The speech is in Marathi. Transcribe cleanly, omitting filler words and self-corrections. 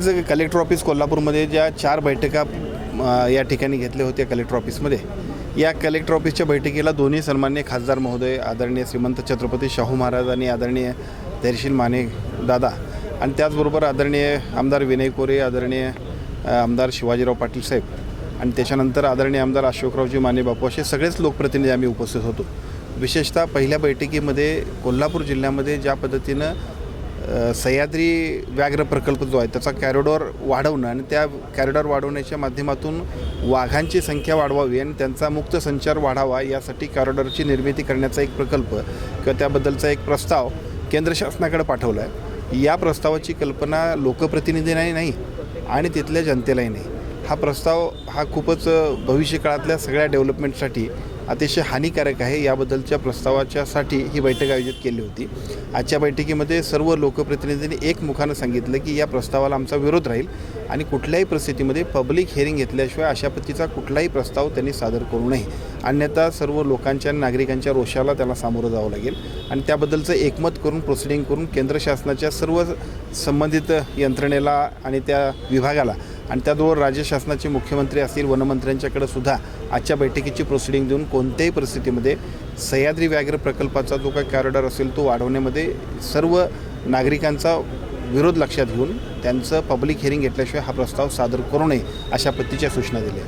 आज कलेक्टर ऑफिस कोल्हापूरमध्ये ज्या 4 बैठका या ठिकाणी घेतल्या होत्या कलेक्टर ऑफिसमध्ये, या कलेक्टर ऑफिसच्या बैठकीला दोन्ही सन्माननीय खासदार महोदय आदरणीय श्रीमंत छत्रपती शाहू महाराज आणि आदरणीय धैर्यशील माने दादा आणि त्याचबरोबर आदरणीय आमदार विनय कोरे, आदरणीय आमदार शिवाजीराव पाटील साहेब आणि त्याच्यानंतर आदरणीय आमदार अशोकरावजी माने बापू असे सगळेच लोकप्रतिनिधी आम्ही उपस्थित होतो। विशेषतः पहिल्या बैठकीमध्ये कोल्हापूर जिल्ह्यामध्ये ज्या पद्धतीनं सह्याद्री व्याघ्र प्रकल्प जो आहे त्याचा कॅरिडॉर वाढवणं आणि त्या कॅरिडॉर वाढवण्याच्या माध्यमातून वाघांची संख्या वाढवावी आणि त्यांचा मुक्त संचार वाढावा यासाठी कॉरिडॉरची निर्मिती करण्याचा एक प्रकल्प किंवा त्याबद्दलचा एक प्रस्ताव केंद्र शासनाकडे पाठवला आहे। या प्रस्तावाची कल्पना लोकप्रतिनिधींनाही नाही आणि तिथल्या जनतेलाही नाही। हा प्रस्ताव हा खूपच भविष्यकाळातल्या सगळ्या डेव्हलपमेंटसाठी अतिशय हानिकारक आहे। याबद्दलच्या प्रस्तावाच्यासाठी ही बैठक आयोजित केली होती। आजच्या बैठकीमध्ये सर्व लोकप्रतिनिधींनी एकमुखानं सांगितलं की या प्रस्तावाला आमचा विरोध राहील आणि कुठल्याही परिस्थितीमध्ये पब्लिक हिअरिंग घेतल्याशिवाय अशा पद्धतीचा कुठलाही प्रस्ताव त्यांनी सादर करू नये, अन्यथा सर्व लोकांच्या आणि नागरिकांच्या रोषाला त्याला सामोरं जावं लागेल आणि त्याबद्दलचं एकमत करून प्रोसिडिंग करून केंद्र शासनाच्या सर्व संबंधित यंत्रणेला आणि त्या विभागाला आणि त्याचबरोबर राज्य शासनाचे मुख्यमंत्री असतील, वनमंत्र्यांच्याकडे सुद्धा आजच्या बैठकीची प्रोसिडिंग देऊन कोणत्याही परिस्थितीमध्ये सह्याद्री व्याघ्र प्रकल्पाचा जो काही कॉरिडॉर असेल तो वाढवण्यामध्ये सर्व नागरिकांचा विरोध लक्षात घेऊन त्यांचं पब्लिक हिअरिंग घेतल्याशिवाय हा प्रस्ताव सादर करू नये अशा पद्धतीच्या सूचना दिल्या।